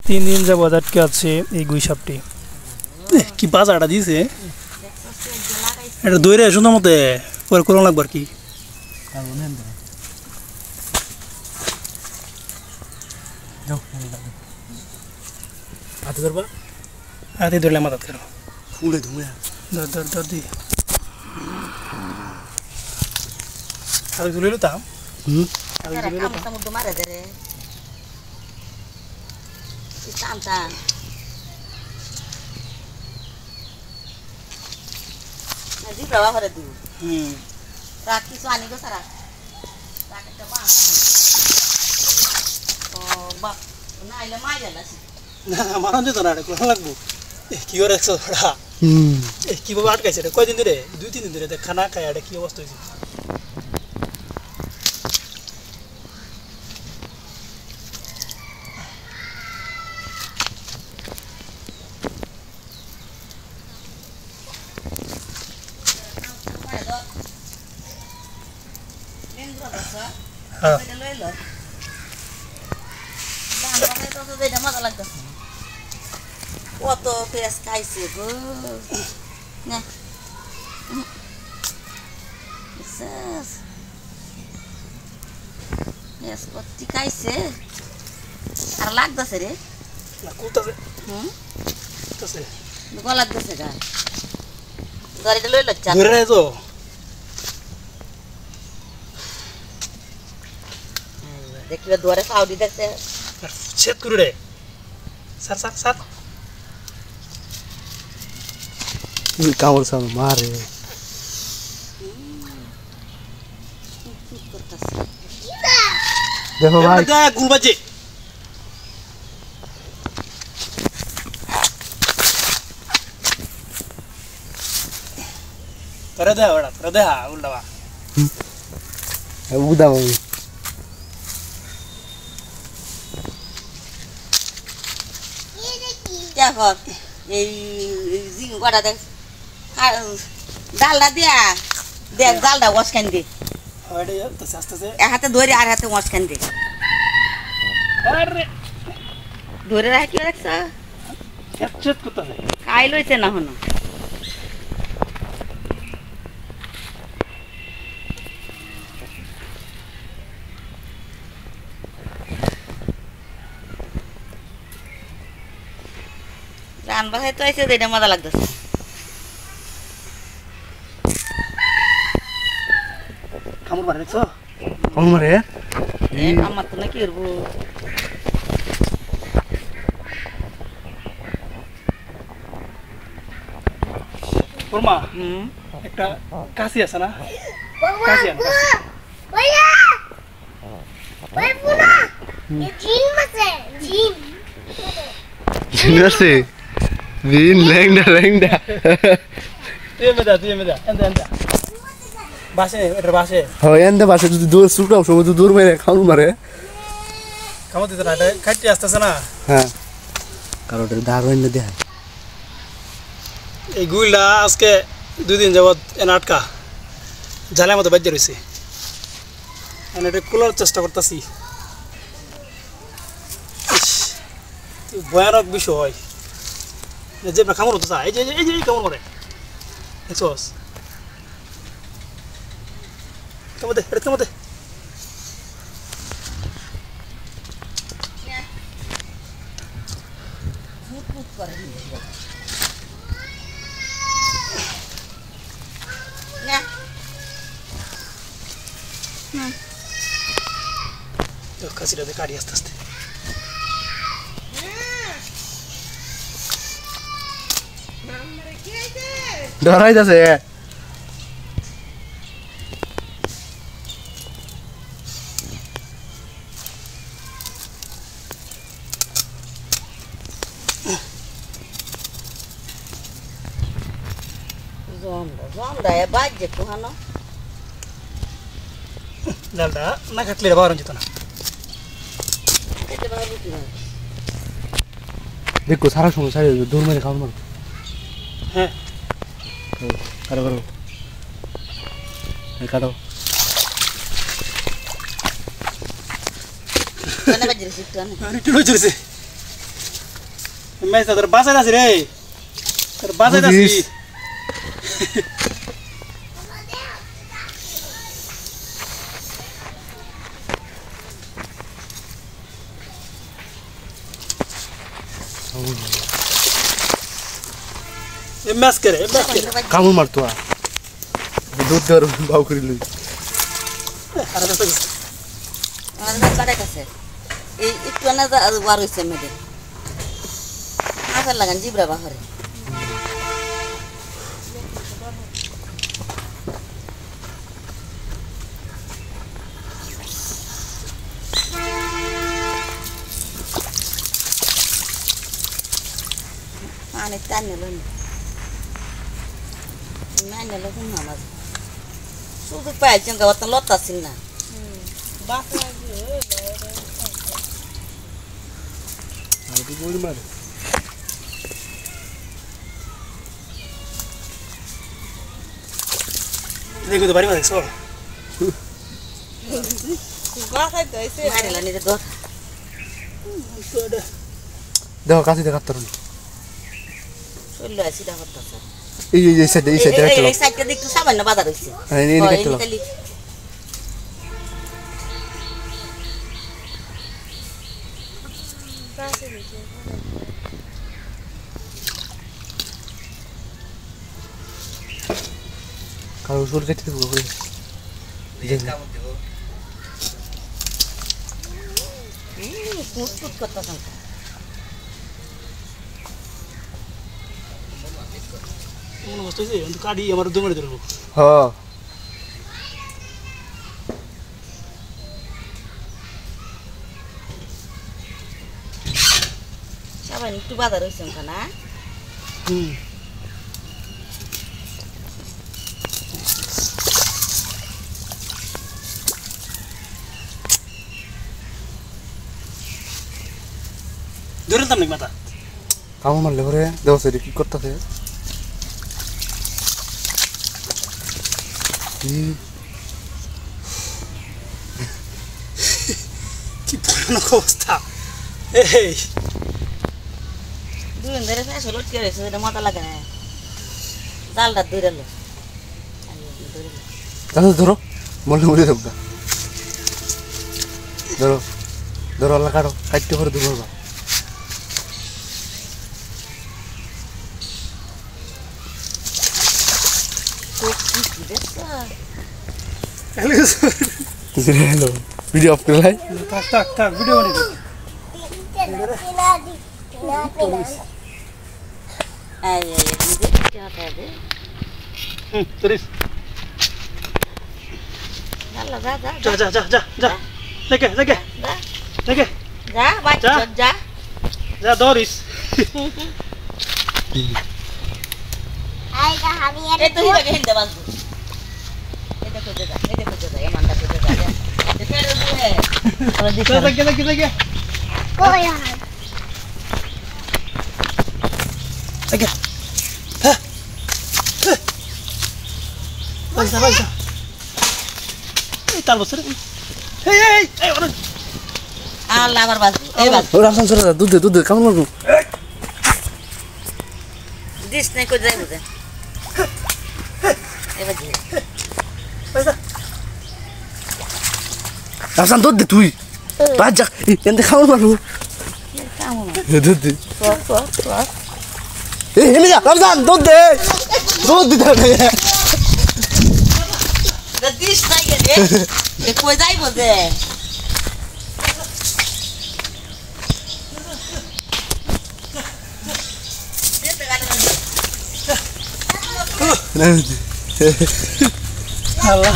3 দিন যাবত আটকে আছে এই গুই সাপটি। কি বাজাটা দিয়েছে এটা দৌড়ে সুন্দর মতে পরে করোনা লাগবে আর কি। হাতে ধরলে মাথা কেন ফুলে ধুমে ধর ধর ধর দি হাতে তুলে নিতাম। মারা যেত না কোন লাগবো কি করে একশো ধরা কিভাবে আটকাইছে এটা কয়দিন ধরে 2-3 দিন ধরে খানা খায় এটা কি অবস্থা হয়েছে। কত পেঁয়াজ খাইছে গো না পেঁয়াজ কত খাইছে আর লাগতেছে রে লাগতেছে গা গাড়িটা লই লচ্ছা देखिए द्वारे साउदी देखते हैं छेद करू रे सर सर सर ये कावड़ सा मार रे देखो भाई क्या गुल बजे तरदे हा उल्टावा उदा मम्मी क्या कर ये जिंग करा देख डालडा दिया देख डालडा वॉश कर दे अरे यार तो सस्ते से हाथे धोरे आ हाथे वॉश कर दे अरे धोरे रहा क्यों रख सा चेत कुत्ता है खाई लो इसे ना होना রান বাসায় তো এসে এটা মজা লাগতেছে কামড় মারে দেখছো कौन मरे এ আমার তো না কি করব ওরমা একটা কাশি আছে না কাশি আন ভাইয়া ভাই পুনা এই জিন মাছে জিন जिनसे बीन लेंडा लेंडा তুই মেদা এন্ড বাসে এটা বাসে हो एंड बासे दूर सुटाও সময় দূর মেরে খাউন মারে কামড় দিতে না এটা কাটতে আসতেছে না হ্যাঁ কারোটা দারুণ না দেয় এই গুইলটা আজকে 2 দিন যাবত এনে আটকা জালের মতো বাজে রয়েছে আমি এটা খোলার চেষ্টা করতেছি ভয়ানক বিষয় যে কামড় হতো এই যে কামড় মারে দেখছস কামড় দে এটা কামড় দে মুট করে না তো কাশিটা দে কাটি আস্তে আস্তে ডরাই যাচ্ছে জমদা এ বাজে কোহানো ডালটা না কাটলে বার হয়ে যেত না এটা ভালো কি देखो सारा সমস্যা দূর মেরে খাউন মার হ্যাঁ करो करो काटो Mana baju situ ane? Ini dulu jelas sih. Mess তোর বাসায় আছে রে তোর বাসায় আছে বুঝিস? এমএস করে কামড় মারতো দুধ দেওয়ার বাউ করে লই আর দস্তা গেছে আমাদের কাছে বাড়াইতেছে এই একটু না বার হয়েছে মেয়েদের মাথার লাগান জিবরা বাহরে পানি টান নিল না নিল কোন নামাজ শুধু পাইছেন গাওয়ার তো লতাছিল না আর কি বলি মারে দেখো তো বাড়ি দেখছো মারিলা নিজে দর দেখো কাছে দেখার তোর চললো আসি দেখা করতেছে এই সাইডে রাখতে এই সাইডটা দেখতে সামান্য বাজার হয়েছে হ্যাঁ এই রাখতে কারো সুর কেটে দেবো করে কুট করতেছে মনে হচ্ছে যে কাটি আমার দমে ধরবো হ্যাঁ সবাই একটু বাজার হয়েছে না ধরেন তাম নাকি মাথা কামড় মারলে করে দেখো সেটা কি করতেছে কি ভয়ানক অবস্থা এই দুজন ধরে ফেসে লটকে রয়েছে এটা মাথা লাগে না জালটা ধরে ধরো ধরো বললে মরে যাবো ধরো ধরো আল্লাহ কাটো কাটতে করে দূর করবা হ্যালো ভিডিও অফ করে লাই থাক ভিডিও বানিয়ে তরিস যা দেখে যা দরিস আইগা আমি দেখে কই দেখে পয়সা এই তার বছর এই আল্লাহ আবার বাজু এই বাজু ও রামসান সরে দুধ দে কামড় মারবো দিস নাই কই যাই বুঝে এই বাজু পয়সা রামসান দুধ দে তুই বাজা এন্ড কামড় মারবো কামো না দুধ দে তো এই হেলে যা রামসান দুধ দিতে হবে দিস নাই গে এ কই যাই বুঝে আল্লাহ